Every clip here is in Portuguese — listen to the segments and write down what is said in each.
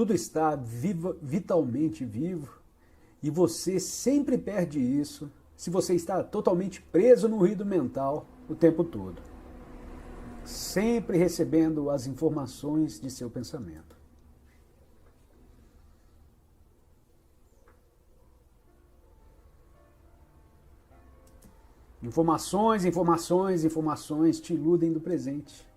Tudo está vitalmente vivo e você sempre perde isso se você está totalmente preso no ruído mental o tempo todo, sempre recebendo as informações de seu pensamento. Informações, informações, informações te iludem do presente.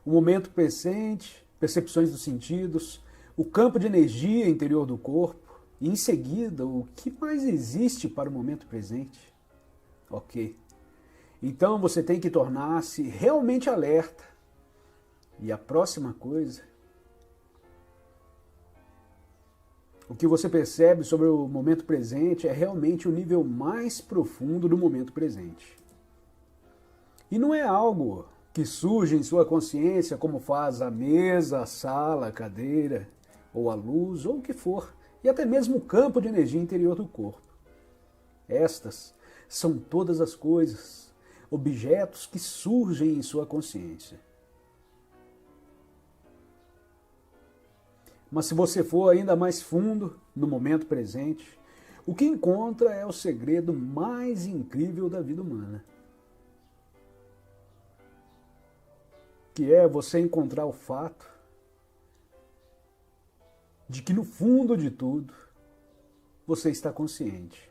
O momento presente, percepções dos sentidos, o campo de energia interior do corpo, e em seguida, o que mais existe para o momento presente? Ok. Então você tem que tornar-se realmente alerta. E a próxima coisa, o que você percebe sobre o momento presente é realmente o nível mais profundo do momento presente. E não é algo que surge em sua consciência como faz a mesa, a sala, a cadeira, ou a luz, ou o que for, e até mesmo o campo de energia interior do corpo. Estas são todas as coisas, objetos que surgem em sua consciência. Mas se você for ainda mais fundo no momento presente, o que encontra é o segredo mais incrível da vida humana. Que é você encontrar o fato de que no fundo de tudo você está consciente.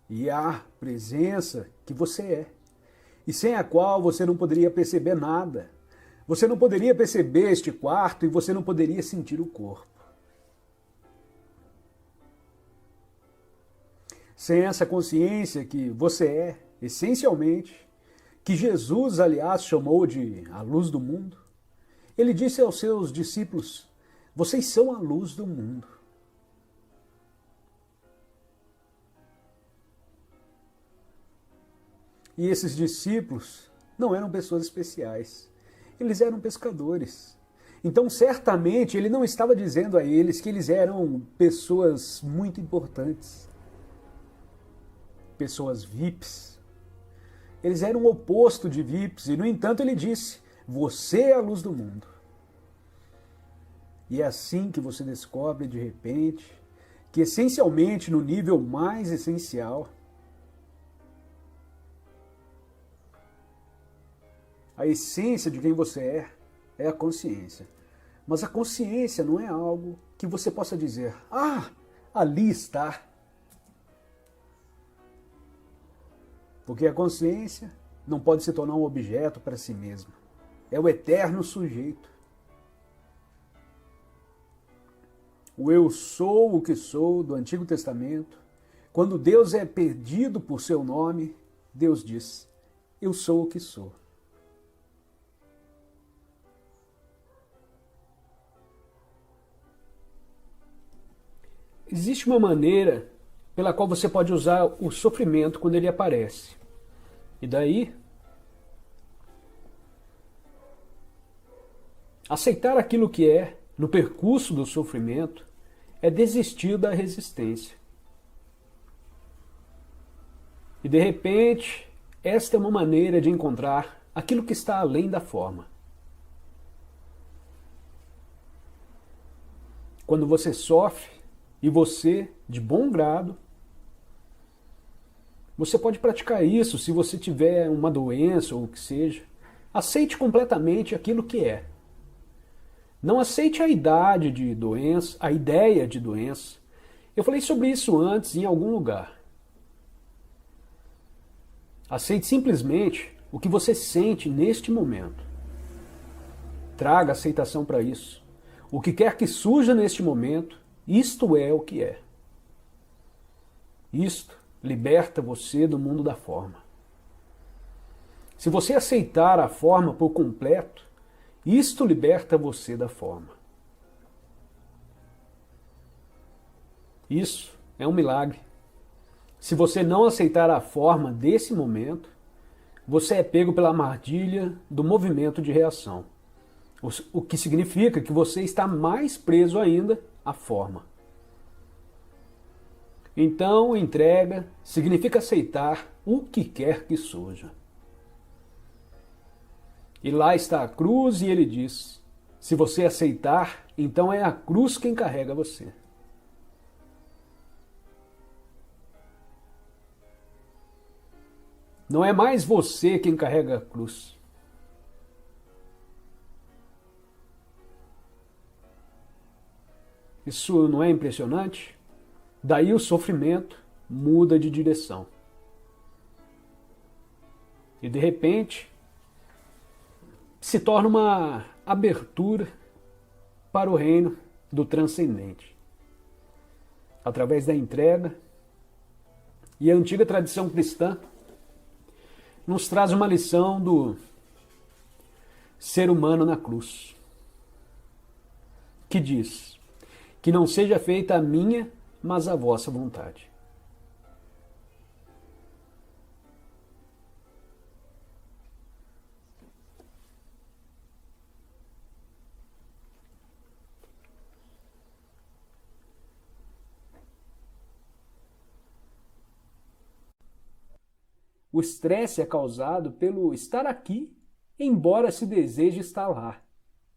E há presença que você é, e sem a qual você não poderia perceber nada. Você não poderia perceber este quarto e você não poderia sentir o corpo. Sem essa consciência que você é, essencialmente, que Jesus, aliás, chamou de a luz do mundo, ele disse aos seus discípulos: vocês são a luz do mundo. E esses discípulos não eram pessoas especiais. Eles eram pescadores. Então, certamente, ele não estava dizendo a eles que eles eram pessoas muito importantes. Pessoas VIPs. Eles eram o oposto de VIPs. E, no entanto, ele disse: você é a luz do mundo. E é assim que você descobre, de repente, que essencialmente, no nível mais essencial, a essência de quem você é a consciência. Mas a consciência não é algo que você possa dizer: ah, ali está. Porque a consciência não pode se tornar um objeto para si mesma. É o eterno sujeito. O eu sou o que sou do Antigo Testamento. Quando Deus é pedido por seu nome, Deus diz: eu sou o que sou. Existe uma maneira pela qual você pode usar o sofrimento quando ele aparece. E daí, aceitar aquilo que é no percurso do sofrimento é desistir da resistência. E de repente, esta é uma maneira de encontrar aquilo que está além da forma. Quando você sofre, e você, de bom grado, você pode praticar isso se você tiver uma doença ou o que seja. Aceite completamente aquilo que é. Não aceite a idade de doença, a ideia de doença. Eu falei sobre isso antes em algum lugar. Aceite simplesmente o que você sente neste momento. Traga aceitação para isso. O que quer que surja neste momento, isto é o que é. Isto liberta você do mundo da forma. Se você aceitar a forma por completo, isto liberta você da forma. Isso é um milagre. Se você não aceitar a forma desse momento, você é pego pela armadilha do movimento de reação. O que significa que você está mais preso ainda à forma. Então, entrega significa aceitar o que quer que surja. E lá está a cruz e ele diz: Se você aceitar, então é a cruz quem carrega você. Não é mais você quem carrega a cruz. Isso não é impressionante? Daí o sofrimento muda de direção. E de repente se torna uma abertura para o reino do transcendente. Através da entrega, e a antiga tradição cristã nos traz uma lição do ser humano na cruz, que diz que não seja feita a minha, mas a vossa vontade. O estresse é causado pelo estar aqui, embora se deseje estar lá,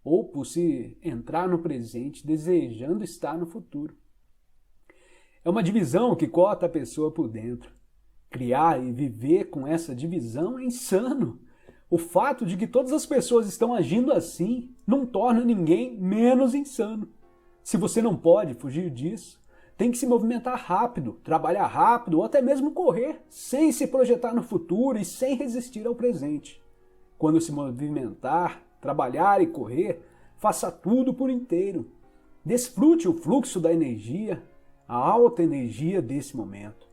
ou por se entrar no presente desejando estar no futuro. É uma divisão que corta a pessoa por dentro. Criar e viver com essa divisão é insano. O fato de que todas as pessoas estão agindo assim não torna ninguém menos insano. Se você não pode fugir disso, tem que se movimentar rápido, trabalhar rápido ou até mesmo correr, sem se projetar no futuro e sem resistir ao presente. Quando se movimentar, trabalhar e correr, faça tudo por inteiro. Desfrute o fluxo da energia, a alta energia desse momento.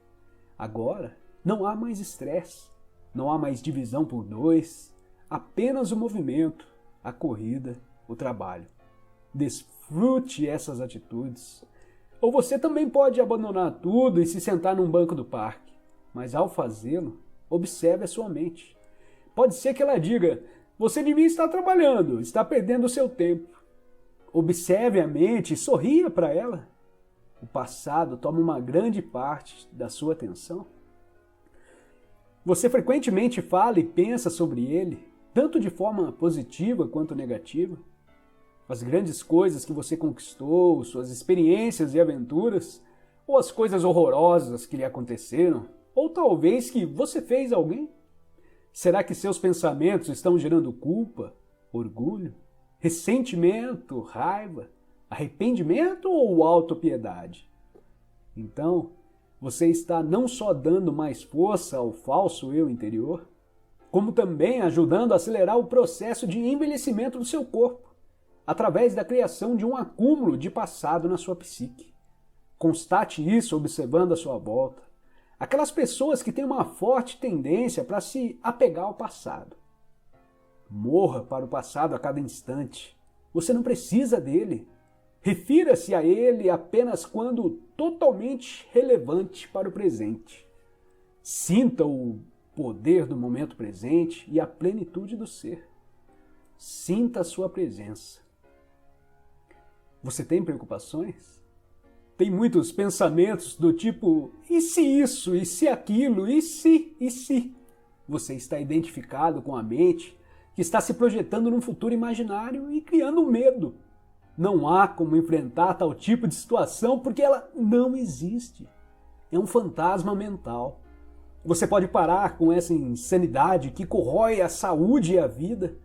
Agora, não há mais estresse, não há mais divisão por dois, apenas o movimento, a corrida, o trabalho. Desfrute essas atitudes. Ou você também pode abandonar tudo e se sentar num banco do parque. Mas ao fazê-lo, observe a sua mente. Pode ser que ela diga, você devia estar trabalhando, está perdendo o seu tempo. Observe a mente e sorria para ela. O passado toma uma grande parte da sua atenção. Você frequentemente fala e pensa sobre ele, tanto de forma positiva quanto negativa. As grandes coisas que você conquistou, suas experiências e aventuras, ou as coisas horrorosas que lhe aconteceram, ou talvez que você fez a alguém? Será que seus pensamentos estão gerando culpa, orgulho, ressentimento, raiva, arrependimento ou autopiedade? Então, você está não só dando mais força ao falso eu interior, como também ajudando a acelerar o processo de envelhecimento do seu corpo, através da criação de um acúmulo de passado na sua psique. Constate isso observando a sua volta. Aquelas pessoas que têm uma forte tendência para se apegar ao passado. Morra para o passado a cada instante. Você não precisa dele. Refira-se a ele apenas quando totalmente relevante para o presente. Sinta o poder do momento presente e a plenitude do ser. Sinta a sua presença. Você tem preocupações? Tem muitos pensamentos do tipo, e se isso, e se aquilo, e se, e se? Você está identificado com a mente que está se projetando num futuro imaginário e criando medo. Não há como enfrentar tal tipo de situação porque ela não existe. É um fantasma mental. Você pode parar com essa insanidade que corrói a saúde e a vida,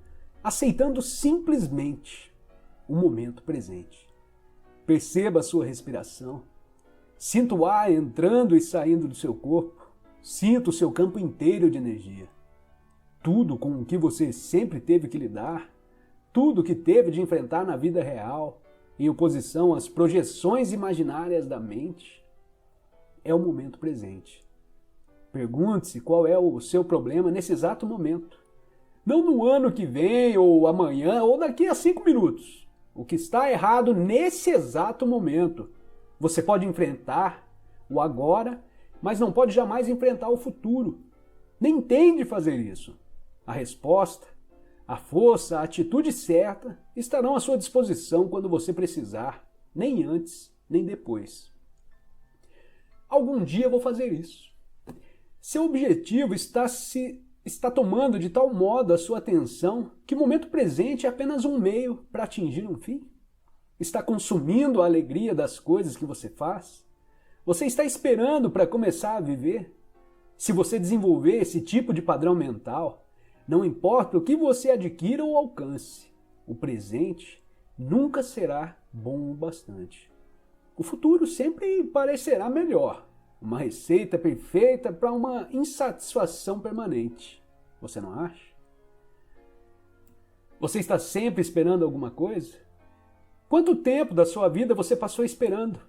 aceitando simplesmente o momento presente. Perceba a sua respiração. Sinta o ar entrando e saindo do seu corpo. Sinta o seu campo inteiro de energia. Tudo com o que você sempre teve que lidar, tudo que teve de enfrentar na vida real, em oposição às projeções imaginárias da mente, é o momento presente. Pergunte-se qual é o seu problema nesse exato momento. Não no ano que vem, ou amanhã, ou daqui a 5 minutos. O que está errado nesse exato momento. Você pode enfrentar o agora, mas não pode jamais enfrentar o futuro. Nem tem de fazer isso. A resposta, a força, a atitude certa estarão à sua disposição quando você precisar, nem antes, nem depois. Algum dia eu vou fazer isso. Seu objetivo está se está tomando de tal modo a sua atenção que o momento presente é apenas um meio para atingir um fim? Está consumindo a alegria das coisas que você faz? Você está esperando para começar a viver? Se você desenvolver esse tipo de padrão mental, não importa o que você adquira ou alcance, o presente nunca será bom o bastante. O futuro sempre parecerá melhor, uma receita perfeita para uma insatisfação permanente. Você não acha? Você está sempre esperando alguma coisa? Quanto tempo da sua vida você passou esperando?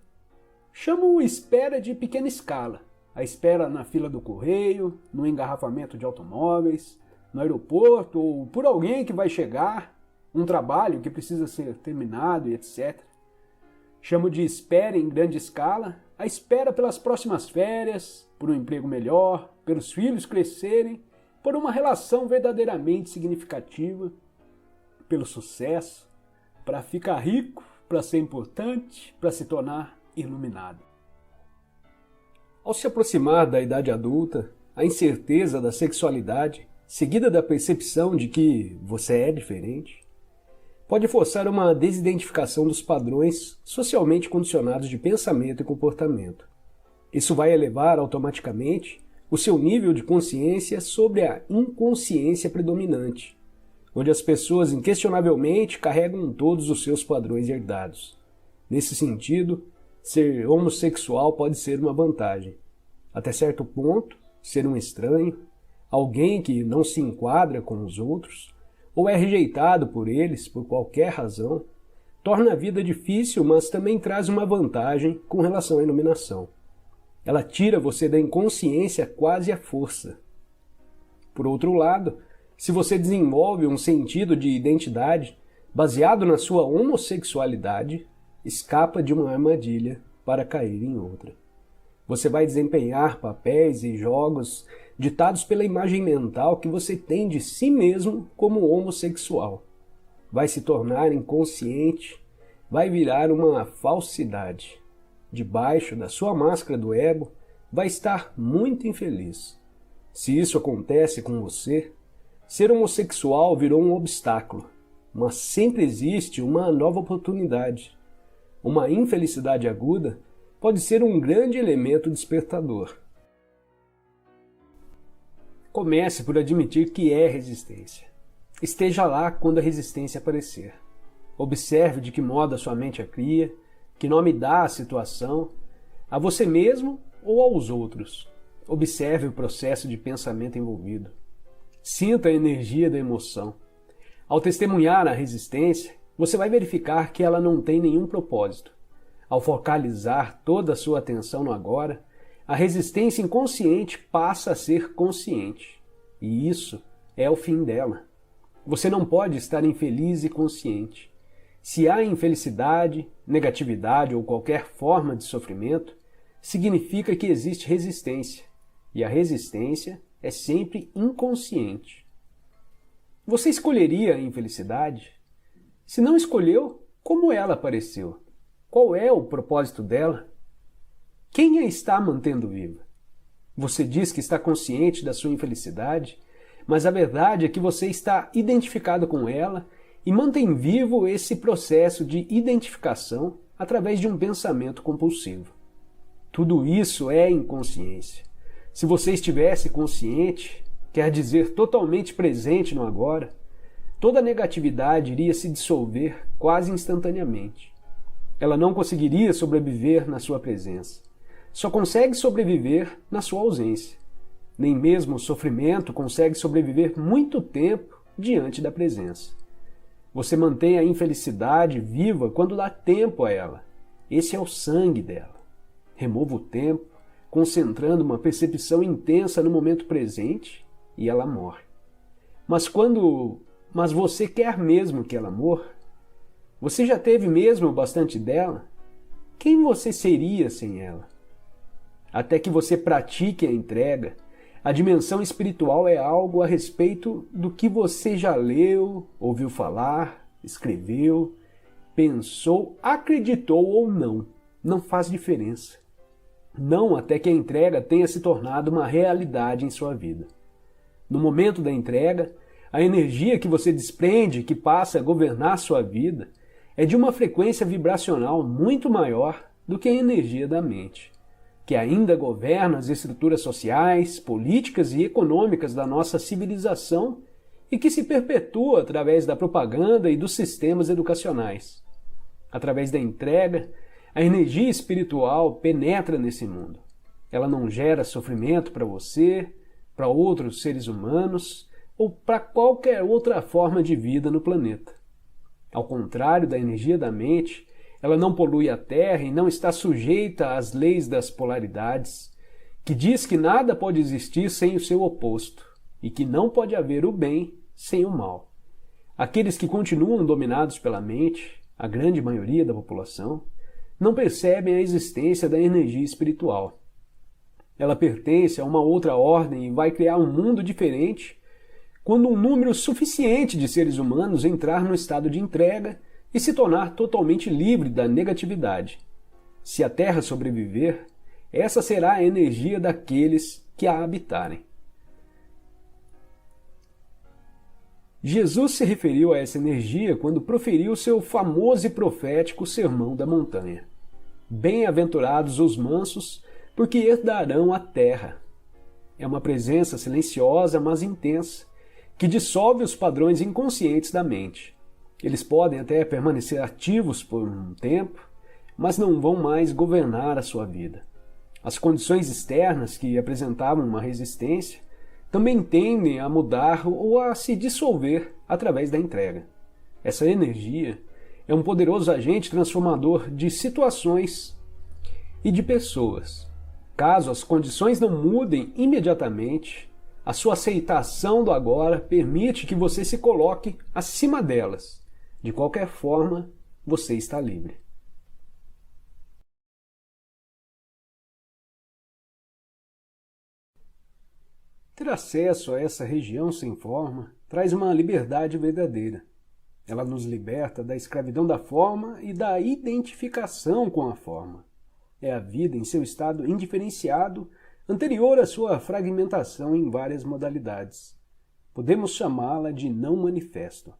Chamo espera de pequena escala. A espera na fila do correio, no engarrafamento de automóveis, no aeroporto ou por alguém que vai chegar, um trabalho que precisa ser terminado e etc. Chamo de espera em grande escala a espera pelas próximas férias, por um emprego melhor, pelos filhos crescerem, por uma relação verdadeiramente significativa, pelo sucesso, para ficar rico, para ser importante, para se tornar iluminado. Ao se aproximar da idade adulta, a incerteza da sexualidade, seguida da percepção de que você é diferente, pode forçar uma desidentificação dos padrões socialmente condicionados de pensamento e comportamento. Isso vai elevar automaticamente o seu nível de consciência sobre a inconsciência predominante, onde as pessoas inquestionavelmente carregam todos os seus padrões herdados. Nesse sentido, ser homossexual pode ser uma vantagem. Até certo ponto, ser um estranho, alguém que não se enquadra com os outros, ou é rejeitado por eles por qualquer razão, torna a vida difícil, mas também traz uma vantagem com relação à iluminação. Ela tira você da inconsciência quase à força. Por outro lado, se você desenvolve um sentido de identidade baseado na sua homossexualidade, escapa de uma armadilha para cair em outra. Você vai desempenhar papéis e jogos ditados pela imagem mental que você tem de si mesmo como homossexual. Vai se tornar inconsciente, vai virar uma falsidade. Debaixo da sua máscara do ego, vai estar muito infeliz. Se isso acontece com você, ser homossexual virou um obstáculo, mas sempre existe uma nova oportunidade. Uma infelicidade aguda pode ser um grande elemento despertador. Comece por admitir que é resistência. Esteja lá quando a resistência aparecer. Observe de que modo a sua mente a cria, que nome dá à situação, a você mesmo ou aos outros. Observe o processo de pensamento envolvido. Sinta a energia da emoção. Ao testemunhar a resistência, você vai verificar que ela não tem nenhum propósito. Ao focalizar toda a sua atenção no agora, a resistência inconsciente passa a ser consciente. E isso é o fim dela. Você não pode estar infeliz e consciente. Se há infelicidade, negatividade ou qualquer forma de sofrimento, significa que existe resistência. E a resistência é sempre inconsciente. Você escolheria a infelicidade? Se não escolheu, como ela apareceu? Qual é o propósito dela? Quem a está mantendo viva? Você diz que está consciente da sua infelicidade, mas a verdade é que você está identificado com ela e mantém vivo esse processo de identificação através de um pensamento compulsivo. Tudo isso é inconsciência. Se você estivesse consciente, quer dizer totalmente presente no agora, toda negatividade iria se dissolver quase instantaneamente. Ela não conseguiria sobreviver na sua presença. Só consegue sobreviver na sua ausência. Nem mesmo o sofrimento consegue sobreviver muito tempo diante da presença. Você mantém a infelicidade viva quando dá tempo a ela. Esse é o sangue dela. Remova o tempo, concentrando uma percepção intensa no momento presente, e ela morre. Mas você quer mesmo que ela morra? Você já teve mesmo bastante dela? Quem você seria sem ela? Até que você pratique a entrega, a dimensão espiritual é algo a respeito do que você já leu, ouviu falar, escreveu, pensou, acreditou ou não. Não faz diferença. Não até que a entrega tenha se tornado uma realidade em sua vida. No momento da entrega, a energia que você desprende e que passa a governar sua vida é de uma frequência vibracional muito maior do que a energia da mente, que ainda governa as estruturas sociais, políticas e econômicas da nossa civilização e que se perpetua através da propaganda e dos sistemas educacionais. Através da entrega, a energia espiritual penetra nesse mundo. Ela não gera sofrimento para você, para outros seres humanos ou para qualquer outra forma de vida no planeta. Ao contrário da energia da mente, ela não polui a Terra e não está sujeita às leis das polaridades, que diz que nada pode existir sem o seu oposto e que não pode haver o bem sem o mal. Aqueles que continuam dominados pela mente, a grande maioria da população, não percebem a existência da energia espiritual. Ela pertence a uma outra ordem e vai criar um mundo diferente quando um número suficiente de seres humanos entrar no estado de entrega e se tornar totalmente livre da negatividade. Se a Terra sobreviver, essa será a energia daqueles que a habitarem. Jesus se referiu a essa energia quando proferiu seu famoso e profético Sermão da Montanha. Bem-aventurados os mansos, porque herdarão a terra. É uma presença silenciosa, mas intensa, que dissolve os padrões inconscientes da mente. Eles podem até permanecer ativos por um tempo, mas não vão mais governar a sua vida. As condições externas que apresentavam uma resistência também tendem a mudar ou a se dissolver através da entrega. Essa energia é um poderoso agente transformador de situações e de pessoas. Caso as condições não mudem imediatamente, a sua aceitação do agora permite que você se coloque acima delas. De qualquer forma, você está livre. Ter acesso a essa região sem forma traz uma liberdade verdadeira. Ela nos liberta da escravidão da forma e da identificação com a forma. É a vida em seu estado indiferenciado, anterior à sua fragmentação em várias modalidades. Podemos chamá-la de não manifesto.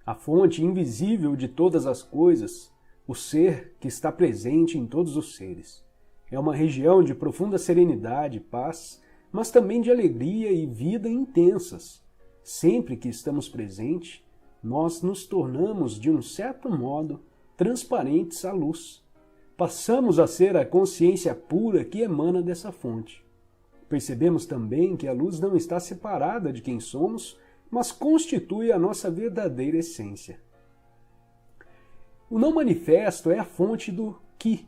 A fonte invisível de todas as coisas, o ser que está presente em todos os seres. É uma região de profunda serenidade e paz, mas também de alegria e vida intensas. Sempre que estamos presentes, nós nos tornamos, de um certo modo, transparentes à luz. Passamos a ser a consciência pura que emana dessa fonte. Percebemos também que a luz não está separada de quem somos, mas constitui a nossa verdadeira essência. O não manifesto é a fonte do Ki,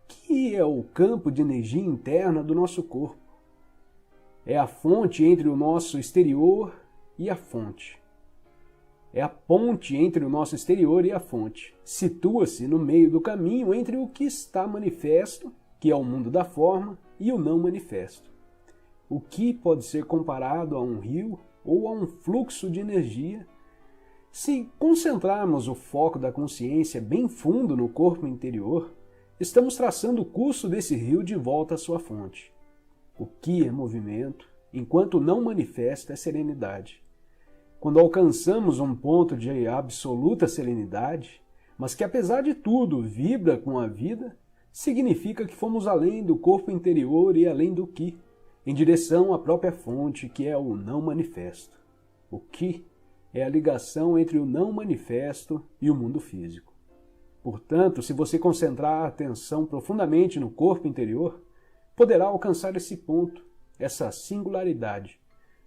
que é o campo de energia interna do nosso corpo. É a fonte entre o nosso exterior e a fonte. É a ponte entre o nosso exterior e a fonte. Situa-se no meio do caminho entre o que está manifesto, que é o mundo da forma, e o não manifesto. O que pode ser comparado a um rio ou a um fluxo de energia. Se concentrarmos o foco da consciência bem fundo no corpo interior, estamos traçando o curso desse rio de volta à sua fonte. O que é movimento, enquanto o não manifesto é serenidade. Quando alcançamos um ponto de absoluta serenidade, mas que apesar de tudo vibra com a vida, significa que fomos além do corpo interior e além do Ki, em direção à própria fonte, que é o não manifesto. O Ki é a ligação entre o não manifesto e o mundo físico. Portanto, se você concentrar a atenção profundamente no corpo interior, poderá alcançar esse ponto, essa singularidade,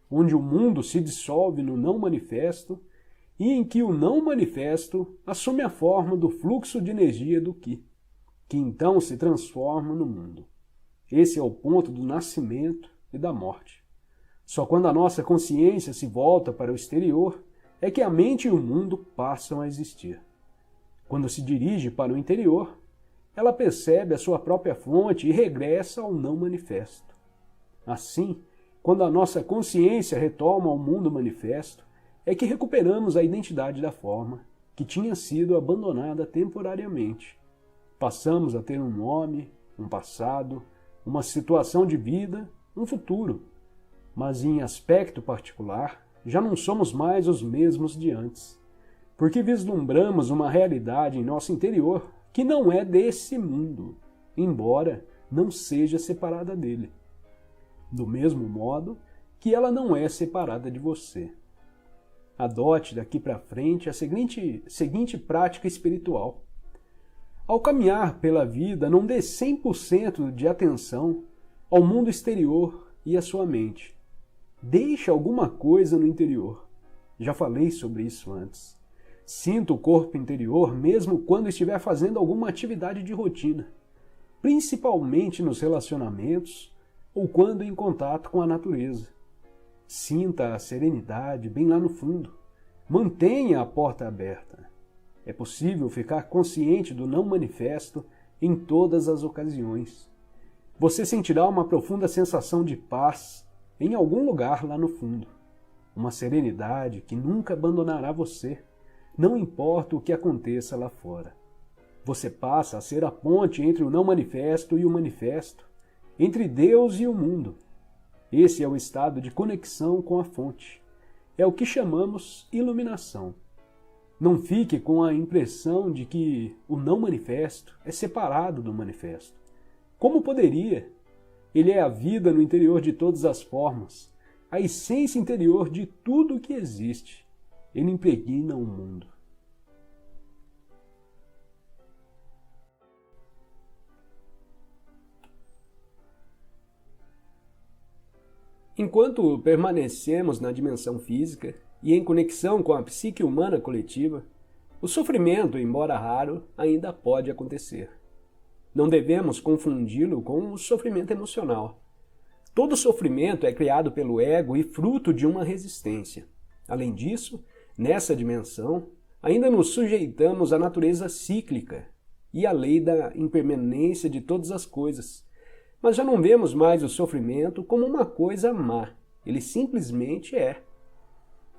onde o mundo se dissolve no não manifesto e em que o não manifesto assume a forma do fluxo de energia do Ki, que então se transforma no mundo. Esse é o ponto do nascimento e da morte. Só quando a nossa consciência se volta para o exterior é que a mente e o mundo passam a existir. Quando se dirige para o interior, ela percebe a sua própria fonte e regressa ao não manifesto. Assim, quando a nossa consciência retoma ao mundo manifesto, é que recuperamos a identidade da forma, que tinha sido abandonada temporariamente. Passamos a ter um nome, um passado, uma situação de vida, um futuro. Mas em aspecto particular, já não somos mais os mesmos de antes, porque vislumbramos uma realidade em nosso interior que não é desse mundo, embora não seja separada dele. Do mesmo modo que ela não é separada de você. Adote daqui para frente a seguinte prática espiritual. Ao caminhar pela vida, não dê 100% de atenção ao mundo exterior e à sua mente. Deixe alguma coisa no interior. Já falei sobre isso antes. Sinta o corpo interior mesmo quando estiver fazendo alguma atividade de rotina, principalmente nos relacionamentos ou quando em contato com a natureza. Sinta a serenidade bem lá no fundo. Mantenha a porta aberta. É possível ficar consciente do não manifesto em todas as ocasiões. Você sentirá uma profunda sensação de paz em algum lugar lá no fundo. Uma serenidade que nunca abandonará você, não importa o que aconteça lá fora. Você passa a ser a ponte entre o não manifesto e o manifesto, entre Deus e o mundo. Esse é o estado de conexão com a fonte. É o que chamamos iluminação. Não fique com a impressão de que o não manifesto é separado do manifesto. Como poderia? Ele é a vida no interior de todas as formas, a essência interior de tudo o que existe. Ele impregna o mundo. Enquanto permanecemos na dimensão física e em conexão com a psique humana coletiva, o sofrimento, embora raro, ainda pode acontecer. Não devemos confundi-lo com o sofrimento emocional. Todo sofrimento é criado pelo ego e fruto de uma resistência. Além disso, nessa dimensão, ainda nos sujeitamos à natureza cíclica e à lei da impermanência de todas as coisas. Mas já não vemos mais o sofrimento como uma coisa má. Ele simplesmente é.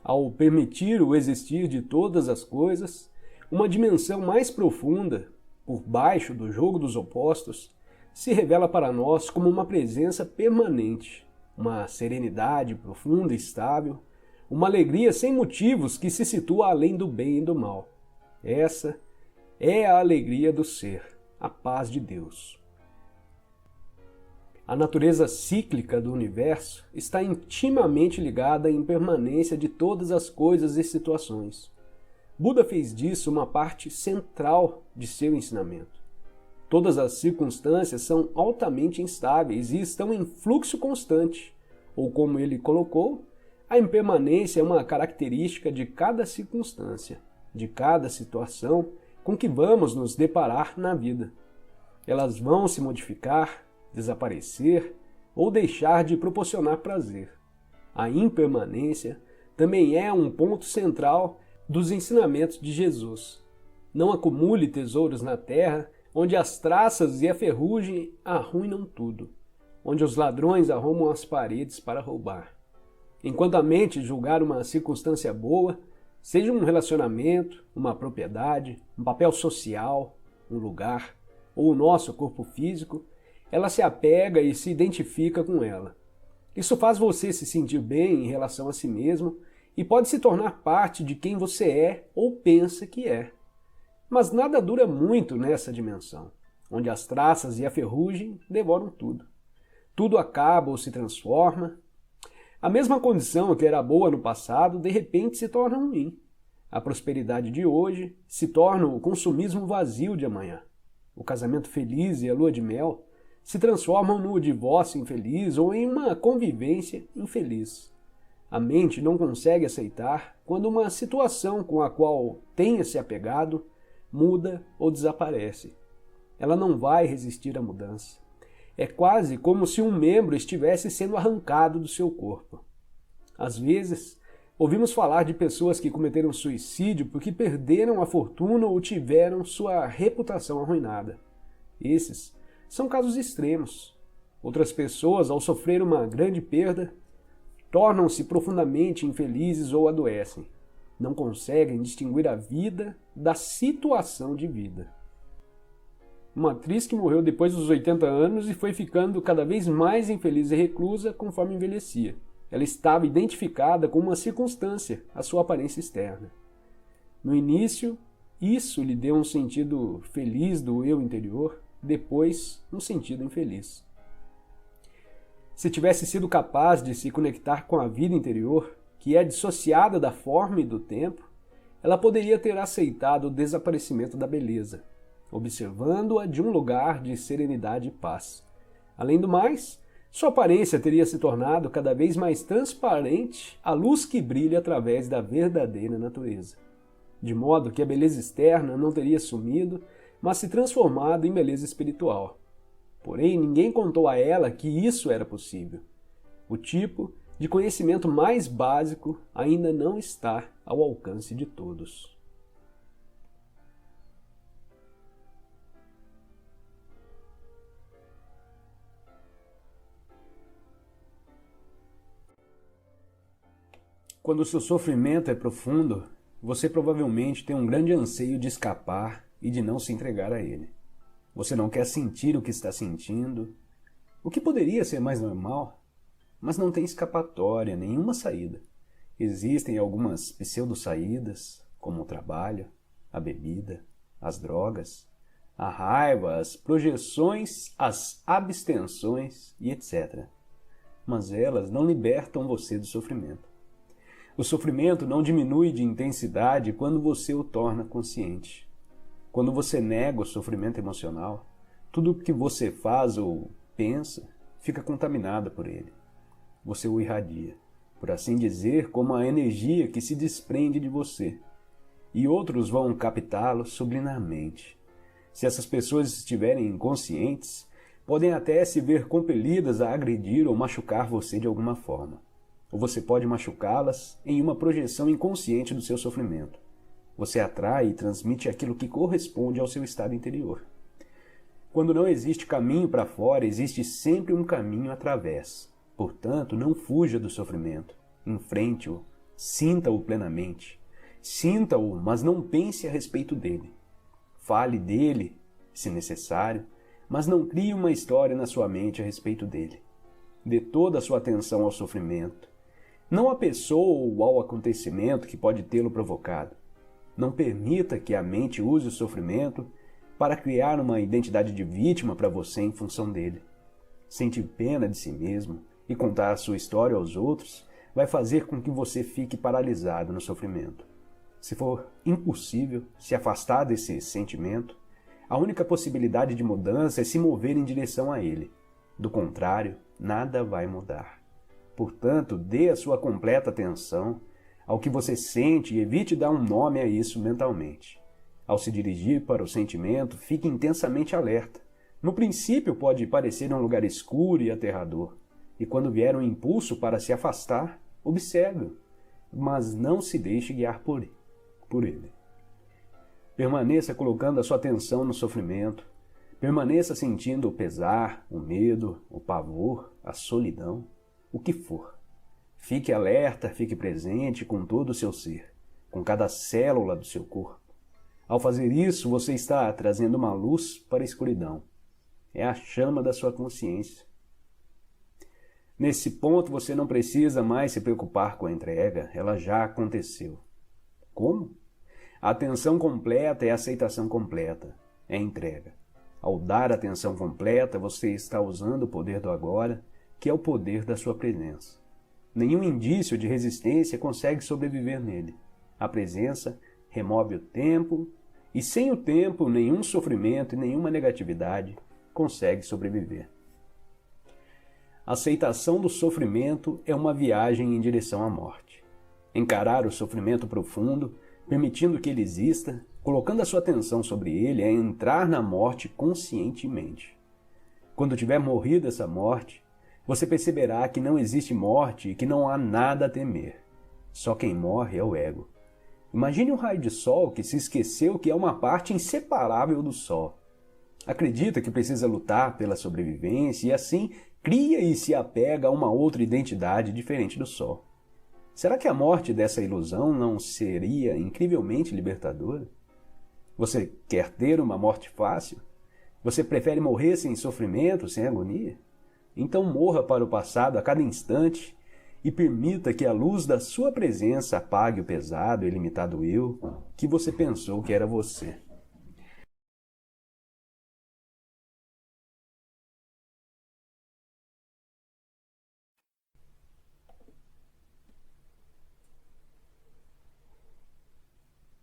Ao permitir o existir de todas as coisas, uma dimensão mais profunda, por baixo do jogo dos opostos, se revela para nós como uma presença permanente, uma serenidade profunda e estável, uma alegria sem motivos que se situa além do bem e do mal. Essa é a alegria do ser, a paz de Deus. A natureza cíclica do universo está intimamente ligada à impermanência de todas as coisas e situações. Buda fez disso uma parte central de seu ensinamento. Todas as circunstâncias são altamente instáveis e estão em fluxo constante, ou como ele colocou, a impermanência é uma característica de cada circunstância, de cada situação com que vamos nos deparar na vida. Elas vão se modificar, desaparecer ou deixar de proporcionar prazer. A impermanência também é um ponto central dos ensinamentos de Jesus. Não acumule tesouros na terra, onde as traças e a ferrugem arruinam tudo, onde os ladrões arrumam as paredes para roubar. Enquanto a mente julgar uma circunstância boa, seja um relacionamento, uma propriedade, um papel social, um lugar, ou o nosso corpo físico, ela se apega e se identifica com ela. Isso faz você se sentir bem em relação a si mesmo e pode se tornar parte de quem você é ou pensa que é. Mas nada dura muito nessa dimensão, onde as traças e a ferrugem devoram tudo. Tudo acaba ou se transforma. A mesma condição que era boa no passado, de repente se torna ruim. A prosperidade de hoje se torna o consumismo vazio de amanhã. O casamento feliz e a lua de mel se transformam no divórcio infeliz ou em uma convivência infeliz. A mente não consegue aceitar quando uma situação com a qual tenha se apegado muda ou desaparece. Ela não vai resistir à mudança. É quase como se um membro estivesse sendo arrancado do seu corpo. Às vezes, ouvimos falar de pessoas que cometeram suicídio porque perderam a fortuna ou tiveram sua reputação arruinada. Esses são casos extremos. Outras pessoas, ao sofrer uma grande perda, tornam-se profundamente infelizes ou adoecem. Não conseguem distinguir a vida da situação de vida. Uma atriz que morreu depois dos 80 anos e foi ficando cada vez mais infeliz e reclusa conforme envelhecia. ela estava identificada com uma circunstância, a sua aparência externa. No início, isso lhe deu um sentido feliz do eu interior, depois, um sentido infeliz. Se tivesse sido capaz de se conectar com a vida interior, que é dissociada da forma e do tempo, ela poderia ter aceitado o desaparecimento da beleza, observando-a de um lugar de serenidade e paz. Além do mais, sua aparência teria se tornado cada vez mais transparente à luz que brilha através da verdadeira natureza, de modo que a beleza externa não teria sumido, mas se transformado em beleza espiritual. Porém, ninguém contou a ela que isso era possível. O tipo de conhecimento mais básico ainda não está ao alcance de todos. Quando o seu sofrimento é profundo, você provavelmente tem um grande anseio de escapar e de não se entregar a ele. Você não quer sentir o que está sentindo, o que poderia ser mais normal, mas não tem escapatória, nenhuma saída. Existem algumas pseudo-saídas, como o trabalho, a bebida, as drogas, a raiva, as projeções, as abstenções e etc. Mas elas não libertam você do sofrimento. O sofrimento não diminui de intensidade quando você o torna consciente. Quando você nega o sofrimento emocional, tudo o que você faz ou pensa fica contaminado por ele. Você o irradia, por assim dizer, como a energia que se desprende de você. E outros vão captá-lo subliminarmente. Se essas pessoas estiverem inconscientes, podem até se ver compelidas a agredir ou machucar você de alguma forma. Ou você pode machucá-las em uma projeção inconsciente do seu sofrimento. Você atrai e transmite aquilo que corresponde ao seu estado interior. Quando não existe caminho para fora, existe sempre um caminho através. Portanto, não fuja do sofrimento. Enfrente-o. Sinta-o plenamente. Sinta-o, mas não pense a respeito dele. Fale dele, se necessário, mas não crie uma história na sua mente a respeito dele. Dê toda a sua atenção ao sofrimento. Não à pessoa ou ao acontecimento que pode tê-lo provocado. Não permita que a mente use o sofrimento para criar uma identidade de vítima para você em função dele. Sentir pena de si mesmo e contar a sua história aos outros vai fazer com que você fique paralisado no sofrimento. Se for impossível se afastar desse sentimento, a única possibilidade de mudança é se mover em direção a ele. Do contrário, nada vai mudar. Portanto, dê a sua completa atenção ao que você sente e evite dar um nome a isso mentalmente. Ao se dirigir para o sentimento, fique intensamente alerta. No princípio pode parecer um lugar escuro e aterrador, e quando vier um impulso para se afastar, observe-o, mas não se deixe guiar por ele. Permaneça colocando a sua atenção no sofrimento, permaneça sentindo o pesar, o medo, o pavor, a solidão, o que for. Fique alerta, fique presente com todo o seu ser, com cada célula do seu corpo. Ao fazer isso, você está trazendo uma luz para a escuridão. É a chama da sua consciência. Nesse ponto, você não precisa mais se preocupar com a entrega, ela já aconteceu. Como? A atenção completa é a aceitação completa, é a entrega. Ao dar atenção completa, você está usando o poder do agora, que é o poder da sua presença. Nenhum indício de resistência consegue sobreviver nele. A presença remove o tempo, e sem o tempo, nenhum sofrimento e nenhuma negatividade consegue sobreviver. A aceitação do sofrimento é uma viagem em direção à morte. Encarar o sofrimento profundo, permitindo que ele exista, colocando a sua atenção sobre ele, é entrar na morte conscientemente. Quando tiver morrido essa morte, você perceberá que não existe morte e que não há nada a temer. Só quem morre é o ego. Imagine um raio de sol que se esqueceu que é uma parte inseparável do sol. Acredita que precisa lutar pela sobrevivência e assim cria e se apega a uma outra identidade diferente do sol. Será que a morte dessa ilusão não seria incrivelmente libertadora? Você quer ter uma morte fácil? Você prefere morrer sem sofrimento, sem agonia? Então morra para o passado a cada instante e permita que a luz da sua presença apague o pesado e limitado eu que você pensou que era você.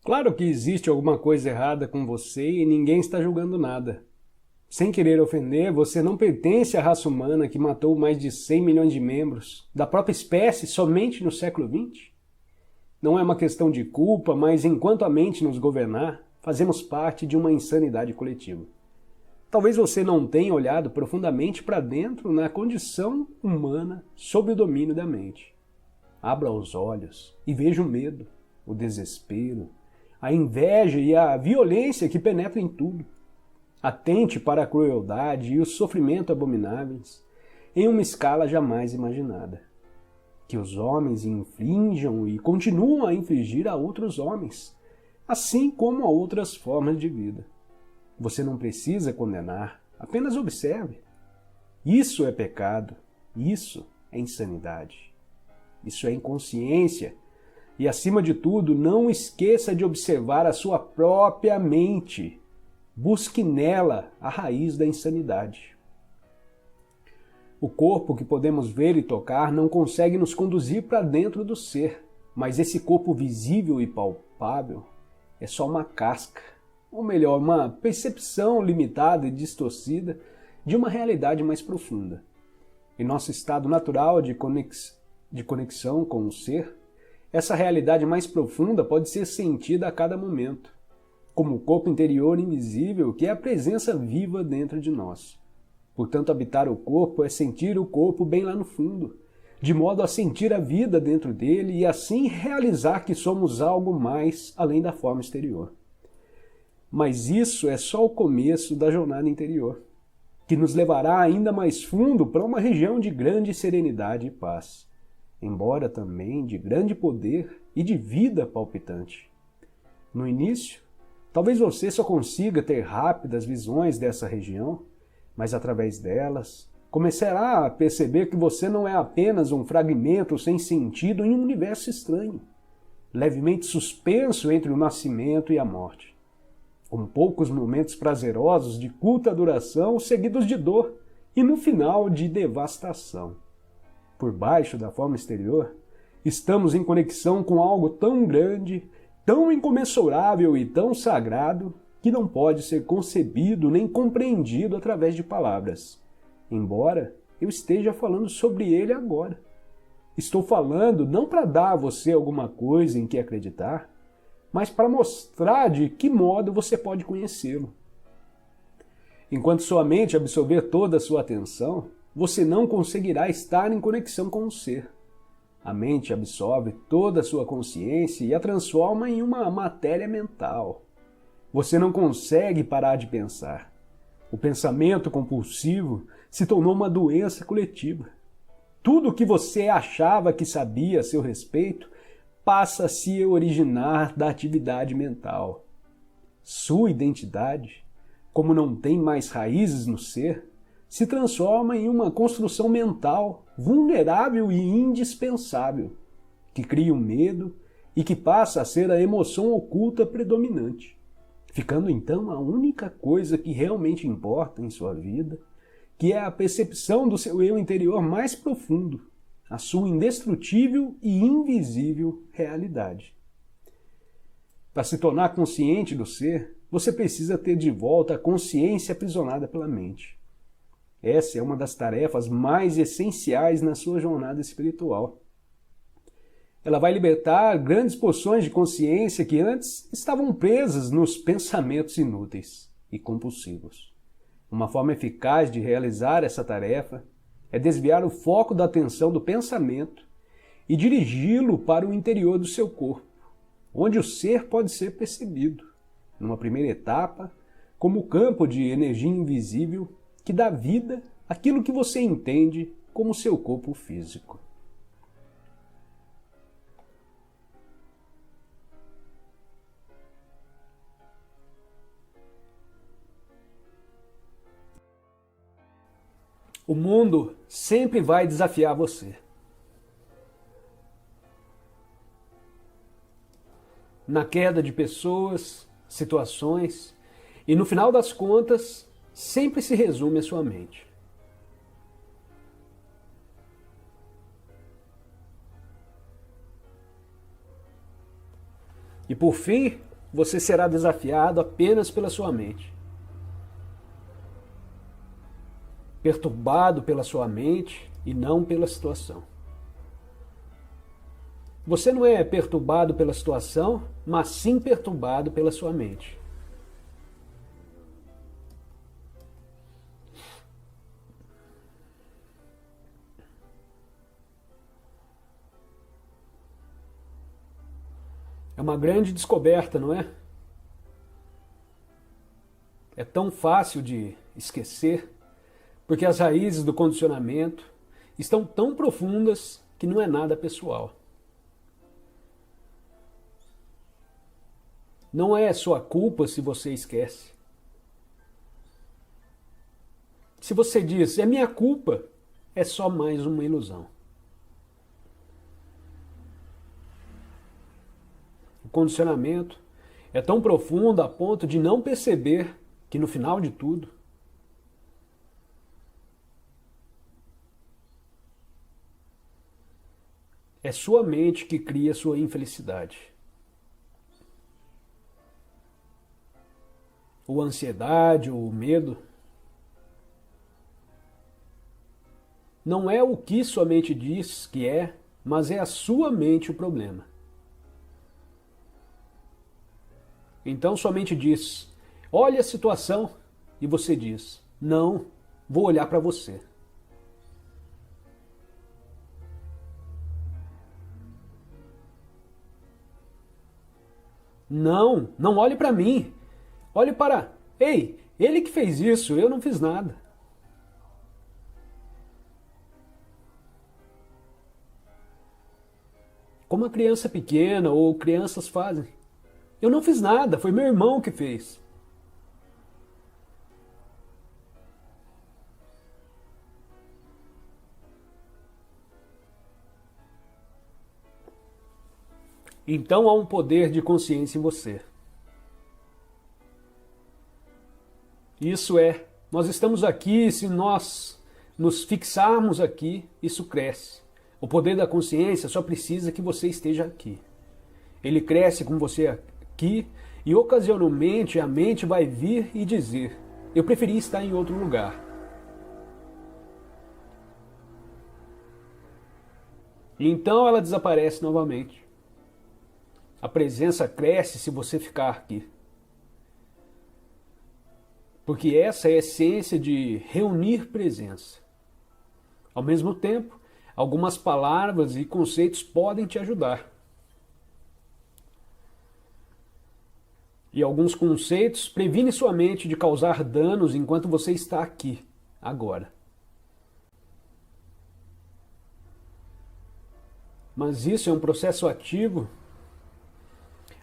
Claro que existe alguma coisa errada com você e ninguém está julgando nada. Sem querer ofender, você não pertence à raça humana que matou mais de 100 milhões de membros da própria espécie somente no século XX. Não é uma questão de culpa, mas enquanto a mente nos governar, fazemos parte de uma insanidade coletiva. Talvez você não tenha olhado profundamente para dentro na condição humana sob o domínio da mente. Abra os olhos e veja o medo, o desespero, a inveja e a violência que penetram em tudo. Atente para a crueldade e o sofrimento abomináveis em uma escala jamais imaginada, que os homens infligem e continuam a infligir a outros homens, assim como a outras formas de vida. Você não precisa condenar, apenas observe. Isso é pecado, isso é insanidade, isso é inconsciência. E, acima de tudo, não esqueça de observar a sua própria mente. Busque nela a raiz da insanidade. O corpo que podemos ver e tocar não consegue nos conduzir para dentro do ser, mas esse corpo visível e palpável é só uma casca, ou melhor, uma percepção limitada e distorcida de uma realidade mais profunda. Em nosso estado natural de conexão com o ser, essa realidade mais profunda pode ser sentida a cada momento, como o corpo interior invisível que é a presença viva dentro de nós. Portanto, habitar o corpo é sentir o corpo bem lá no fundo, de modo a sentir a vida dentro dele e assim realizar que somos algo mais além da forma exterior. Mas isso é só o começo da jornada interior, que nos levará ainda mais fundo para uma região de grande serenidade e paz, embora também de grande poder e de vida palpitante. No início, talvez você só consiga ter rápidas visões dessa região, mas através delas, começará a perceber que você não é apenas um fragmento sem sentido em um universo estranho, levemente suspenso entre o nascimento e a morte, com poucos momentos prazerosos de curta duração seguidos de dor e no final de devastação. Por baixo da forma exterior, estamos em conexão com algo tão grande, tão incomensurável e tão sagrado que não pode ser concebido nem compreendido através de palavras, embora eu esteja falando sobre ele agora. Estou falando não para dar a você alguma coisa em que acreditar, mas para mostrar de que modo você pode conhecê-lo. Enquanto sua mente absorver toda a sua atenção, você não conseguirá estar em conexão com o ser. A mente absorve toda a sua consciência e a transforma em uma matéria mental. Você não consegue parar de pensar. O pensamento compulsivo se tornou uma doença coletiva. Tudo o que você achava que sabia a seu respeito passa a se originar da atividade mental. Sua identidade, como não tem mais raízes no ser, se transforma em uma construção mental vulnerável e indispensável, que cria o medo e que passa a ser a emoção oculta predominante, ficando então a única coisa que realmente importa em sua vida, que é a percepção do seu eu interior mais profundo, a sua indestrutível e invisível realidade. Para se tornar consciente do ser, você precisa ter de volta a consciência aprisionada pela mente. Essa é uma das tarefas mais essenciais na sua jornada espiritual. Ela vai libertar grandes porções de consciência que antes estavam presas nos pensamentos inúteis e compulsivos. Uma forma eficaz de realizar essa tarefa é desviar o foco da atenção do pensamento e dirigi-lo para o interior do seu corpo, onde o ser pode ser percebido, numa primeira etapa, como o campo de energia invisível que dá vida àquilo que você entende como seu corpo físico. O mundo sempre vai desafiar você. na queda de pessoas, situações, e no final das contas, sempre se resume à sua mente. E por fim, você será desafiado apenas pela sua mente. Perturbado pela sua mente e não pela situação. Você não é perturbado pela situação, mas sim perturbado pela sua mente. É uma grande descoberta, não é? É tão fácil de esquecer, porque as raízes do condicionamento estão tão profundas que não é nada pessoal. Não é sua culpa se você esquece. Se você diz, é minha culpa, é só mais uma ilusão. O condicionamento é tão profundo a ponto de não perceber que no final de tudo, é sua mente que cria sua infelicidade. Ou a ansiedade, ou o medo. Não é o que sua mente diz que é, mas é a sua mente o problema. Então sua mente diz, olha a situação, e você diz, não, vou olhar para você. Não, não olhe para mim. Olhe para... Ei, ele que fez isso, eu não fiz nada. Como a criança pequena ou crianças fazem. Eu não fiz nada, foi meu irmão que fez. Então há um poder de consciência em você. Isso é, nós estamos aqui, se nós nos fixarmos aqui, isso cresce. O poder da consciência só precisa que você esteja aqui. Ele cresce com você aqui e ocasionalmente a mente vai vir e dizer, eu preferi estar em outro lugar. E então ela desaparece novamente. A presença cresce se você ficar aqui. Porque essa é a essência de reunir presença. Ao mesmo tempo, algumas palavras e conceitos podem te ajudar. E alguns conceitos previnem sua mente de causar danos enquanto você está aqui, agora. Mas isso é um processo ativo,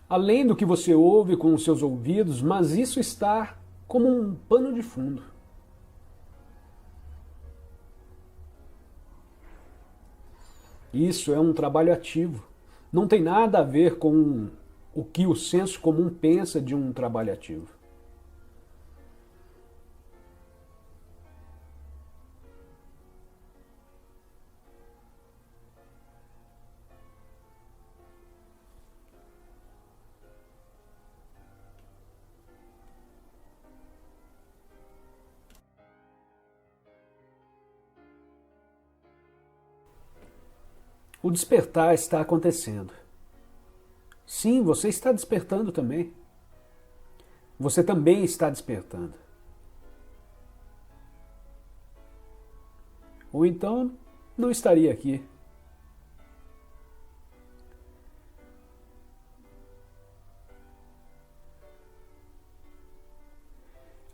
além do que você ouve com os seus ouvidos, mas isso está como um pano de fundo. Isso é um trabalho ativo. Não tem nada a ver com o que o senso comum pensa de um trabalho ativo. O despertar está acontecendo. Sim, você está despertando também. Você também está despertando. Ou então, não estaria aqui.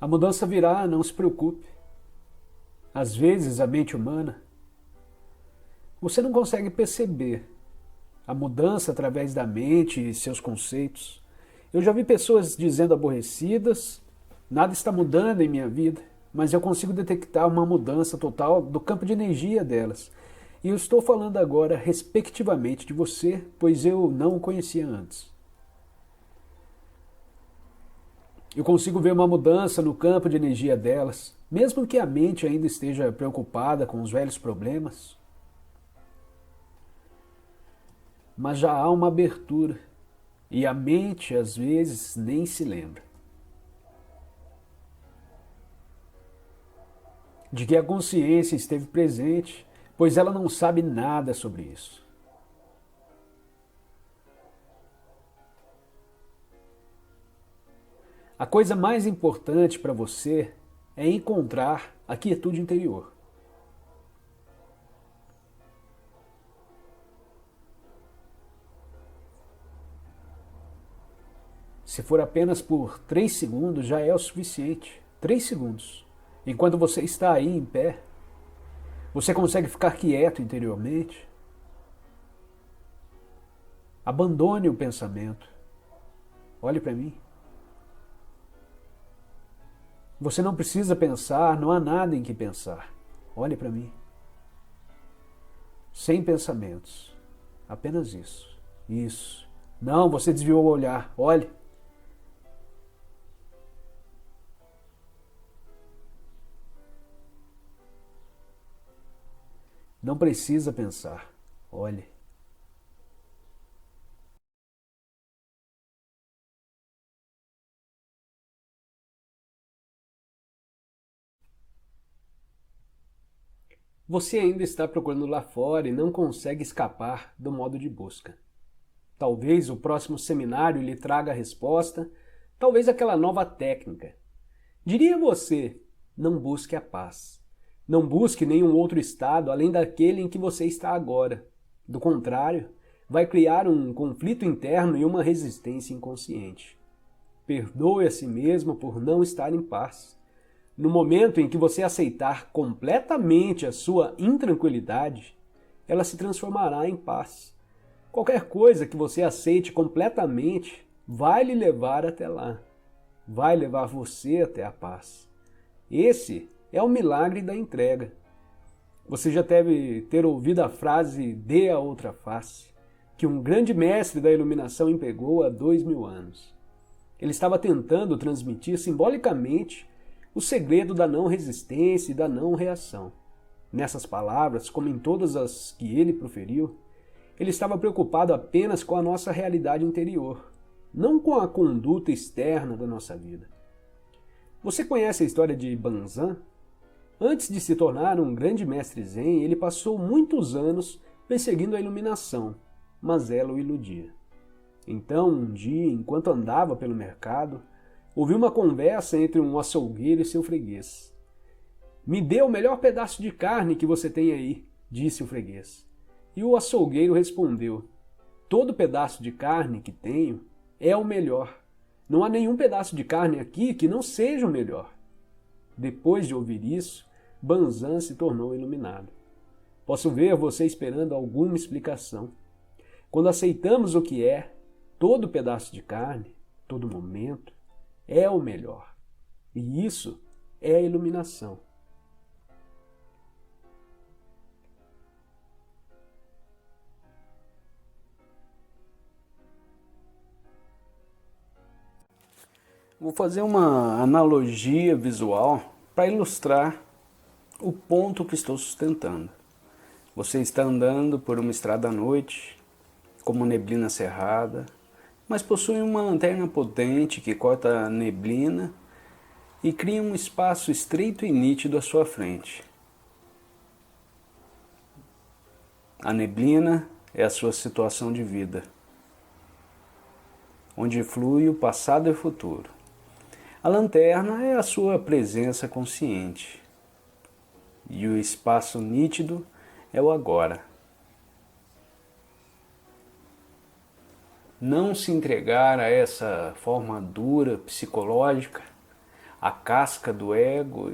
A mudança virá, não se preocupe. Às vezes, a mente humana, você não consegue perceber a mudança através da mente e seus conceitos. Eu já vi pessoas dizendo aborrecidas, nada está mudando em minha vida, mas eu consigo detectar uma mudança total do campo de energia delas. E eu estou falando agora respectivamente de você, pois eu não o conhecia antes. Eu consigo ver uma mudança no campo de energia delas, mesmo que a mente ainda esteja preocupada com os velhos problemas. Mas já há uma abertura, e a mente às vezes nem se lembra de que a consciência esteve presente, pois ela não sabe nada sobre isso. A coisa mais importante para você é encontrar a quietude interior. Se for apenas por 3 segundos, já é o suficiente. 3 segundos. Enquanto você está aí em pé, você consegue ficar quieto interiormente. Abandone o pensamento. Olhe para mim. Você não precisa pensar, não há nada em que pensar. Olhe para mim. Sem pensamentos. Apenas isso. Isso. Não, você desviou o olhar. Olhe. Não precisa pensar. Olhe. Você ainda está procurando lá fora e não consegue escapar do modo de busca. Talvez o próximo seminário lhe traga a resposta, talvez aquela nova técnica. Diria você, não busque a paz. Não busque nenhum outro estado além daquele em que você está agora. Do contrário, vai criar um conflito interno e uma resistência inconsciente. Perdoe a si mesmo por não estar em paz. No momento em que você aceitar completamente a sua intranquilidade, ela se transformará em paz. Qualquer coisa que você aceite completamente vai lhe levar até lá. Vai levar você até a paz. Esse é o milagre da entrega. Você já deve ter ouvido a frase "dê a outra face", que um grande mestre da iluminação empregou há 2000 anos. Ele estava tentando transmitir simbolicamente o segredo da não resistência e da não reação. Nessas palavras, como em todas as que ele proferiu, ele estava preocupado apenas com a nossa realidade interior, não com a conduta externa da nossa vida. Você conhece a história de Banzan? Antes de se tornar um grande mestre zen, ele passou muitos anos perseguindo a iluminação, mas ela o iludia. Então, um dia, enquanto andava pelo mercado, ouviu uma conversa entre um açougueiro e seu freguês. "Me dê o melhor pedaço de carne que você tem aí", disse o freguês. E o açougueiro respondeu: "Todo pedaço de carne que tenho é o melhor. Não há nenhum pedaço de carne aqui que não seja o melhor." Depois de ouvir isso, Banzan se tornou iluminado. Posso ver você esperando alguma explicação. Quando aceitamos o que é, todo pedaço de carne, todo momento, é o melhor. E isso é a iluminação. Vou fazer uma analogia visual para ilustrar o ponto que estou sustentando. Você está andando por uma estrada à noite, como neblina cerrada, mas possui uma lanterna potente que corta a neblina e cria um espaço estreito e nítido à sua frente. A neblina é a sua situação de vida, onde flui o passado e o futuro. A lanterna é a sua presença consciente. E o espaço nítido é o agora. Não se entregar a essa forma dura, psicológica, a casca do ego,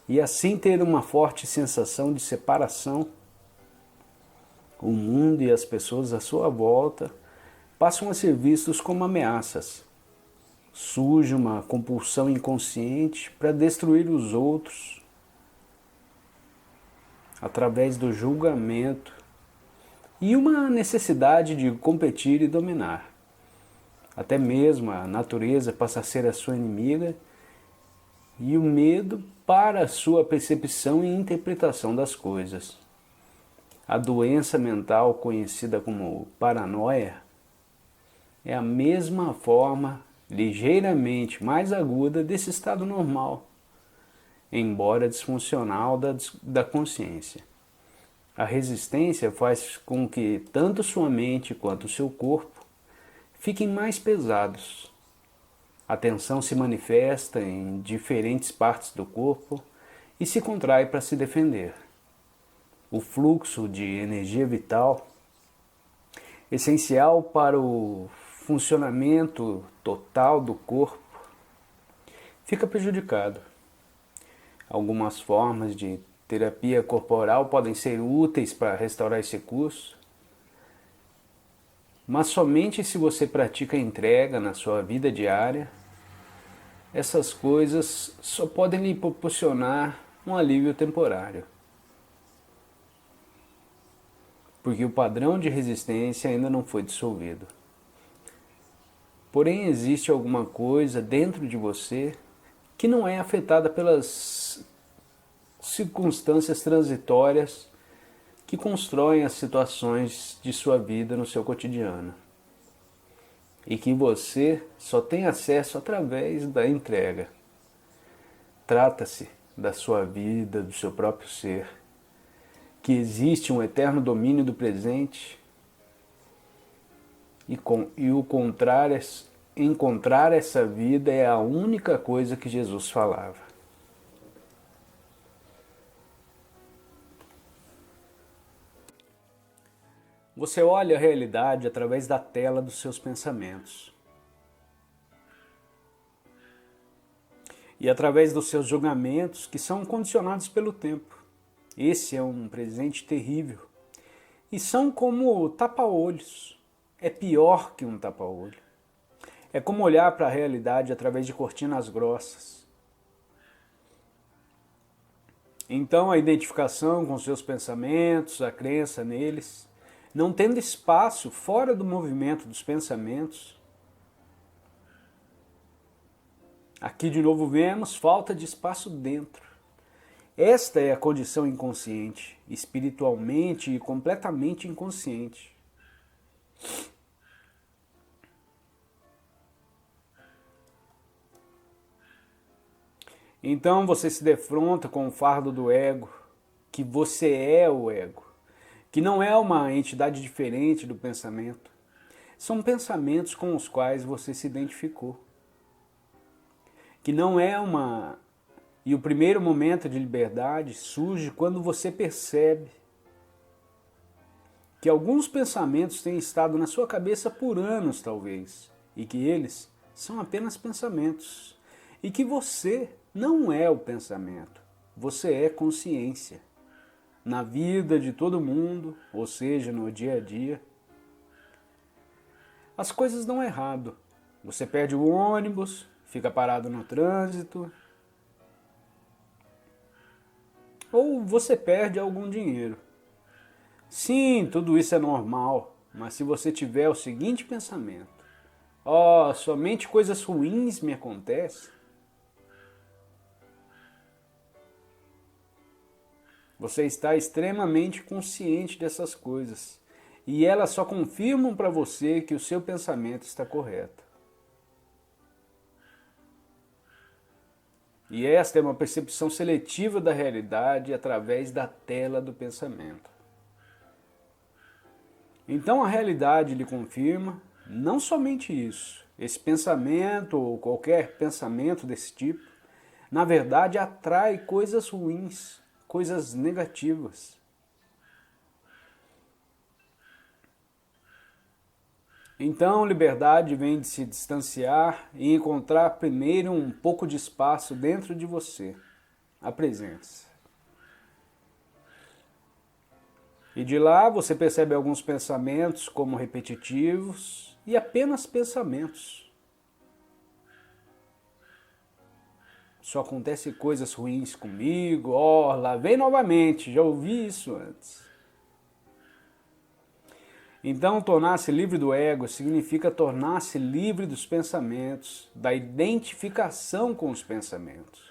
e assim ter uma forte sensação de separação. O mundo e as pessoas à sua volta passam a ser vistos como ameaças. Surge uma compulsão inconsciente para destruir os outros através do julgamento e uma necessidade de competir e dominar. Até mesmo a natureza passa a ser a sua inimiga e o medo para a sua percepção e interpretação das coisas. A doença mental conhecida como paranoia é a mesma forma, ligeiramente mais aguda, desse estado normal, embora disfuncional da consciência. A resistência faz com que tanto sua mente quanto seu corpo fiquem mais pesados. A tensão se manifesta em diferentes partes do corpo e se contrai para se defender. O fluxo de energia vital, essencial para o funcionamento total do corpo, fica prejudicado. Algumas formas de terapia corporal podem ser úteis para restaurar esse curso, mas somente se você pratica entrega na sua vida diária, essas coisas só podem lhe proporcionar um alívio temporário. Porque o padrão de resistência ainda não foi dissolvido. Porém, existe alguma coisa dentro de você que não é afetada pelas circunstâncias transitórias que constroem as situações de sua vida no seu cotidiano. E que você só tem acesso através da entrega. Trata-se da sua vida, do seu próprio ser, que existe um eterno domínio do presente encontrar essa vida é a única coisa que Jesus falava. Você olha a realidade através da tela dos seus pensamentos. E através dos seus julgamentos que são condicionados pelo tempo. Esse é um presente terrível. E são como tapa-olhos. É pior que um tapa-olho. É como olhar para a realidade através de cortinas grossas. Então a identificação com seus pensamentos, a crença neles, não tendo espaço fora do movimento dos pensamentos. Aqui de novo vemos falta de espaço dentro. Esta é a condição inconsciente, espiritualmente e completamente inconsciente. Então você se defronta com o fardo do ego, que você é o ego, que não é uma entidade diferente do pensamento. São pensamentos com os quais você se identificou. Que não é uma... E o primeiro momento de liberdade surge quando você percebe que alguns pensamentos têm estado na sua cabeça por anos, talvez, e que eles são apenas pensamentos, e que você não é o pensamento, você é consciência. Na vida de todo mundo, ou seja, no dia a dia, as coisas dão errado. Você perde o ônibus, fica parado no trânsito, ou você perde algum dinheiro. Sim, tudo isso é normal, mas se você tiver o seguinte pensamento: somente coisas ruins me acontecem, você está extremamente consciente dessas coisas e elas só confirmam para você que o seu pensamento está correto. E esta é uma percepção seletiva da realidade através da tela do pensamento. Então a realidade lhe confirma não somente isso, esse pensamento ou qualquer pensamento desse tipo, na verdade atrai coisas ruins, coisas negativas. Então, liberdade vem de se distanciar e encontrar primeiro um pouco de espaço dentro de você, a presença. E de lá você percebe alguns pensamentos como repetitivos e apenas pensamentos. Só acontece coisas ruins comigo, lá vem novamente, já ouvi isso antes. Então, tornar-se livre do ego significa tornar-se livre dos pensamentos, da identificação com os pensamentos.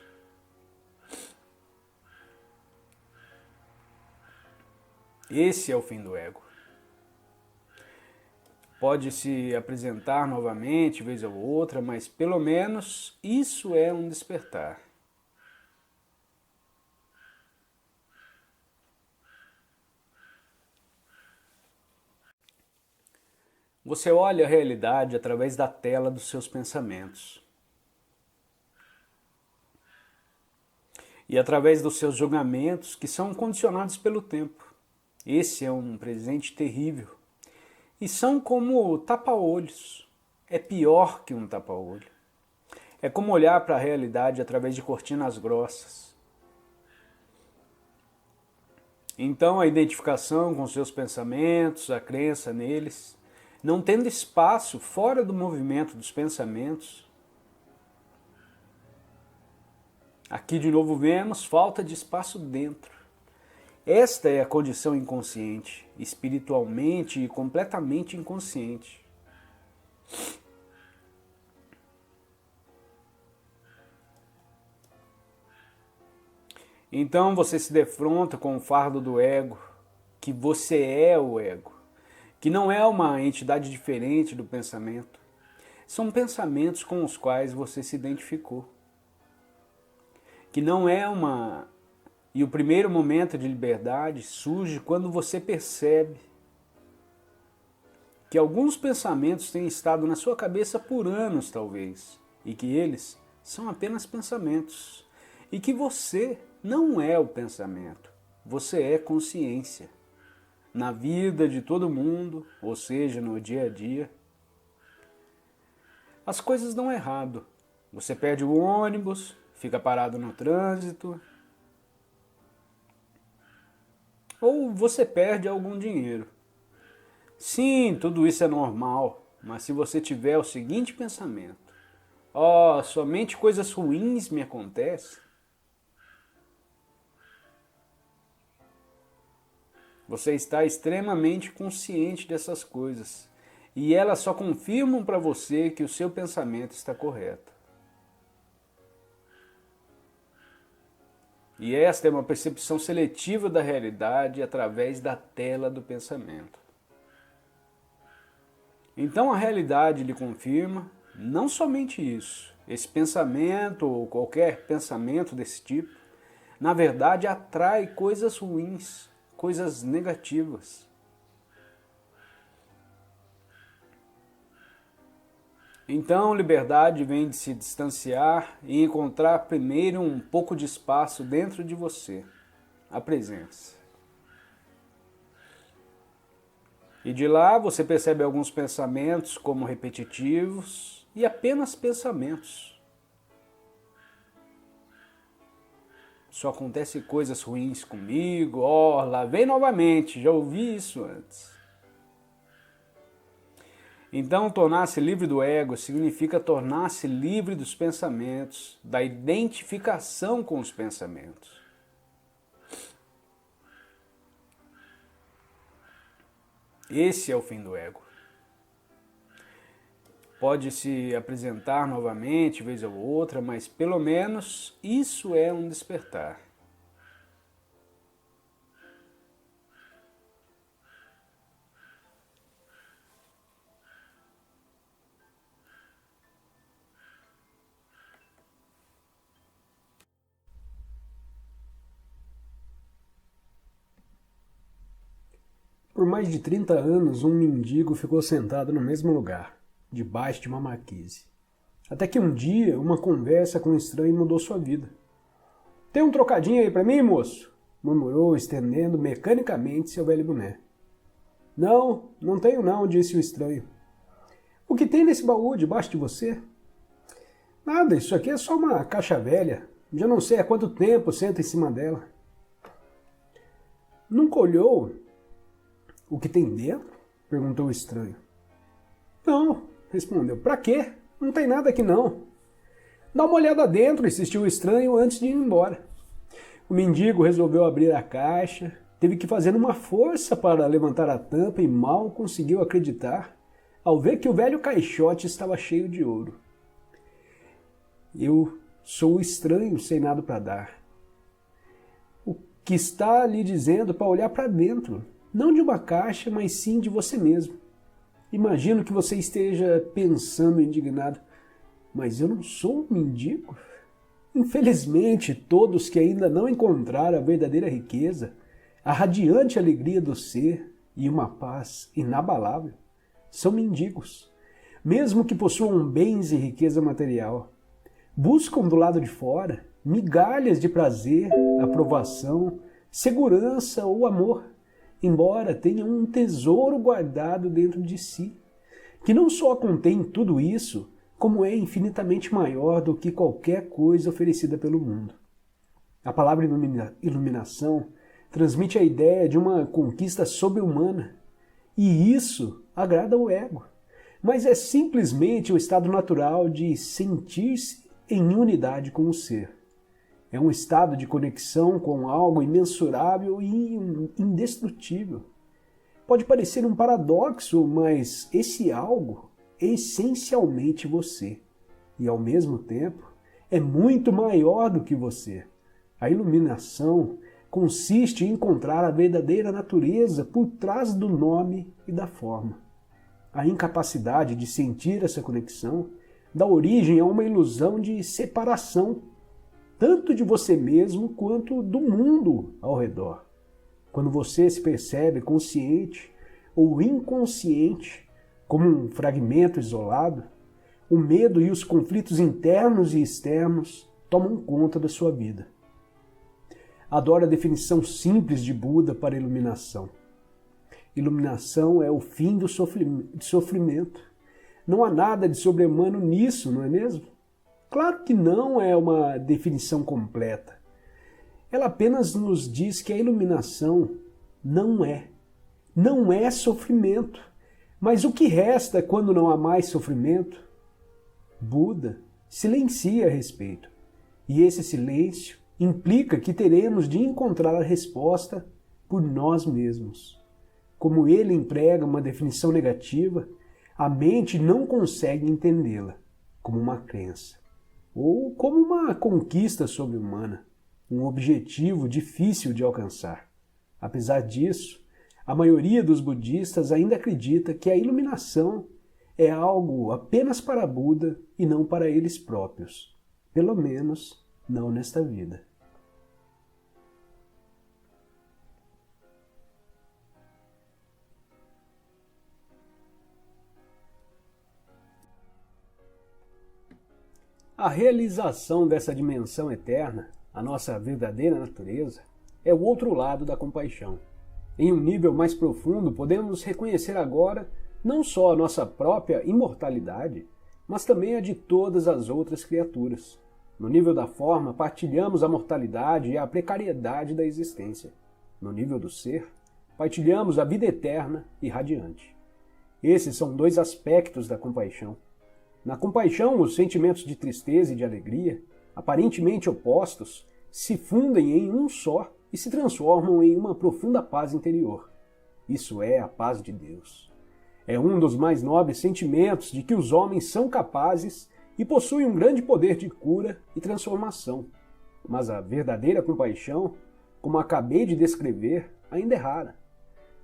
Esse é o fim do ego. Pode se apresentar novamente, vez ou outra, mas pelo menos isso é um despertar. Você olha a realidade através da tela dos seus pensamentos. E através dos seus julgamentos que são condicionados pelo tempo. Esse é um presente terrível. E são como tapa-olhos. É pior que um tapa-olho. É como olhar para a realidade através de cortinas grossas. Então a identificação com seus pensamentos, a crença neles, não tendo espaço fora do movimento dos pensamentos. Aqui de novo vemos falta de espaço dentro. Esta é a condição inconsciente, espiritualmente e completamente inconsciente. Então você se defronta com o fardo do ego, que você é o ego, que não é uma entidade diferente do pensamento. São pensamentos com os quais você se identificou. Que não é uma... E o primeiro momento de liberdade surge quando você percebe que alguns pensamentos têm estado na sua cabeça por anos, talvez, e que eles são apenas pensamentos, e que você não é o pensamento, você é consciência. Na vida de todo mundo, ou seja, no dia a dia, as coisas dão errado. Você perde o ônibus, fica parado no trânsito, ou você perde algum dinheiro. Sim, tudo isso é normal, mas se você tiver o seguinte pensamento: somente coisas ruins me acontecem, você está extremamente consciente dessas coisas, e elas só confirmam para você que o seu pensamento está correto. E esta é uma percepção seletiva da realidade através da tela do pensamento. Então a realidade lhe confirma não somente isso. Esse pensamento ou qualquer pensamento desse tipo, na verdade atrai coisas ruins, coisas negativas. Então, liberdade vem de se distanciar e encontrar primeiro um pouco de espaço dentro de você, a presença. E de lá você percebe alguns pensamentos como repetitivos e apenas pensamentos. Só acontecem coisas ruins comigo, lá vem novamente, já ouvi isso antes. Então, tornar-se livre do ego significa tornar-se livre dos pensamentos, da identificação com os pensamentos. Esse é o fim do ego. Pode se apresentar novamente, vez ou outra, mas pelo menos isso é um despertar. Por mais de 30 anos, um mendigo ficou sentado no mesmo lugar, debaixo de uma marquise. Até que um dia, uma conversa com um estranho mudou sua vida. "Tem um trocadinho aí pra mim, moço?" murmurou, estendendo mecanicamente seu velho boné. "Não, não tenho não", disse o estranho. "O que tem nesse baú debaixo de você?" "Nada, isso aqui é só uma caixa velha. Já não sei há quanto tempo sento em cima dela." "Nunca olhou o que tem dentro?" perguntou o estranho. "Não", respondeu. "Pra quê? Não tem nada aqui não." "Dá uma olhada dentro", insistiu o estranho antes de ir embora. O mendigo resolveu abrir a caixa Teve que fazer uma força para levantar a tampa e mal conseguiu acreditar ao ver que o velho caixote estava cheio de ouro. Eu sou o estranho sem nada para dar. O que está lhe dizendo para olhar para dentro, não de uma caixa, mas sim de você mesmo. Imagino que você esteja pensando indignado, mas eu não sou um mendigo? Infelizmente, todos que ainda não encontraram a verdadeira riqueza, a radiante alegria do ser e uma paz inabalável, são mendigos, mesmo que possuam bens e riqueza material. Buscam do lado de fora migalhas de prazer, aprovação, segurança ou amor, embora tenham um tesouro guardado dentro de si, que não só contém tudo isso, como é infinitamente maior do que qualquer coisa oferecida pelo mundo. A palavra iluminação transmite a ideia de uma conquista sobre-humana, e isso agrada ao ego, mas é simplesmente o estado natural de sentir-se em unidade com o ser. É um estado de conexão com algo imensurável e indestrutível. Pode parecer um paradoxo, mas esse algo é essencialmente você. E ao mesmo tempo, é muito maior do que você. A iluminação consiste em encontrar a verdadeira natureza por trás do nome e da forma. A incapacidade de sentir essa conexão dá origem a uma ilusão de separação, tanto de você mesmo quanto do mundo ao redor. Quando você se percebe consciente ou inconsciente, como um fragmento isolado, o medo e os conflitos internos e externos tomam conta da sua vida. Adoro a definição simples de Buda para iluminação. Iluminação é o fim do sofrimento. Não há nada de sobre-humano nisso, não é mesmo? Claro que não é uma definição completa. Ela apenas nos diz que a iluminação não é sofrimento. Mas o que resta quando não há mais sofrimento? Buda silencia a respeito. E esse silêncio implica que teremos de encontrar a resposta por nós mesmos. Como ele emprega uma definição negativa, a mente não consegue entendê-la como uma crença ou como uma conquista sobre-humana, um objetivo difícil de alcançar. Apesar disso, a maioria dos budistas ainda acredita que a iluminação é algo apenas para Buda e não para eles próprios. Pelo menos, não nesta vida. A realização dessa dimensão eterna, a nossa verdadeira natureza, é o outro lado da compaixão. Em um nível mais profundo, podemos reconhecer agora não só a nossa própria imortalidade, mas também a de todas as outras criaturas. No nível da forma, partilhamos a mortalidade e a precariedade da existência. No nível do ser, partilhamos a vida eterna e radiante. Esses são dois aspectos da compaixão. Na compaixão, os sentimentos de tristeza e de alegria, aparentemente opostos, se fundem em um só e se transformam em uma profunda paz interior. Isso é a paz de Deus. É um dos mais nobres sentimentos de que os homens são capazes e possuem um grande poder de cura e transformação. Mas a verdadeira compaixão, como acabei de descrever, ainda é rara.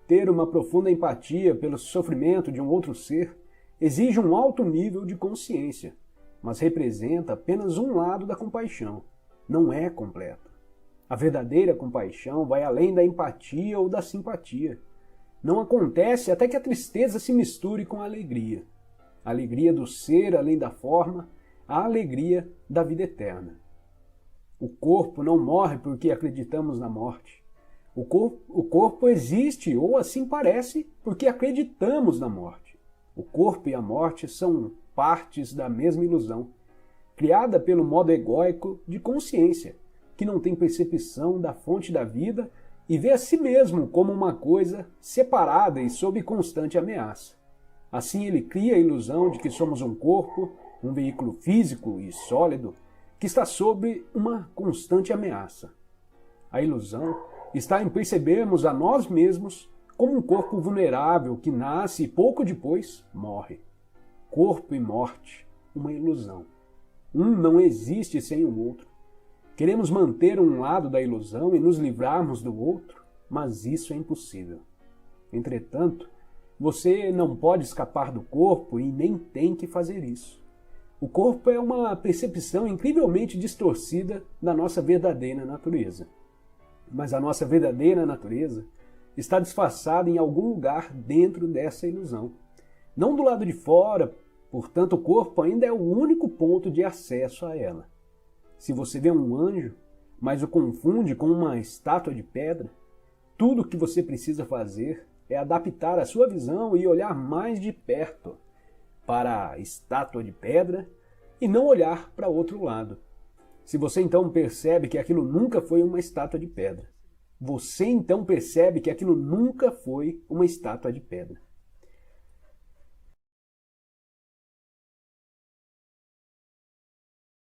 Ter uma profunda empatia pelo sofrimento de um outro ser exige um alto nível de consciência, mas representa apenas um lado da compaixão, não é completa. A verdadeira compaixão vai além da empatia ou da simpatia. Não acontece até que a tristeza se misture com a alegria. A alegria do ser além da forma, a alegria da vida eterna. O corpo não morre porque acreditamos na morte. O corpo existe, ou assim parece, porque acreditamos na morte. O corpo e a morte são partes da mesma ilusão, criada pelo modo egóico de consciência, que não tem percepção da fonte da vida e vê a si mesmo como uma coisa separada e sob constante ameaça. Assim ele cria a ilusão de que somos um corpo, um veículo físico e sólido, que está sob uma constante ameaça. A ilusão está em percebermos a nós mesmos como um corpo vulnerável que nasce e pouco depois morre. Corpo e morte, uma ilusão. Um não existe sem o outro. Queremos manter um lado da ilusão e nos livrarmos do outro, mas isso é impossível. Entretanto, você não pode escapar do corpo e nem tem que fazer isso. O corpo é uma percepção incrivelmente distorcida da nossa verdadeira natureza. Mas a nossa verdadeira natureza está disfarçada em algum lugar dentro dessa ilusão. Não do lado de fora, portanto o corpo ainda é o único ponto de acesso a ela. Se você vê um anjo, mas o confunde com uma estátua de pedra, tudo o que você precisa fazer é adaptar a sua visão e olhar mais de perto para a estátua de pedra e não olhar para outro lado. Se você então percebe que aquilo nunca foi uma estátua de pedra, você então percebe que aquilo nunca foi uma estátua de pedra.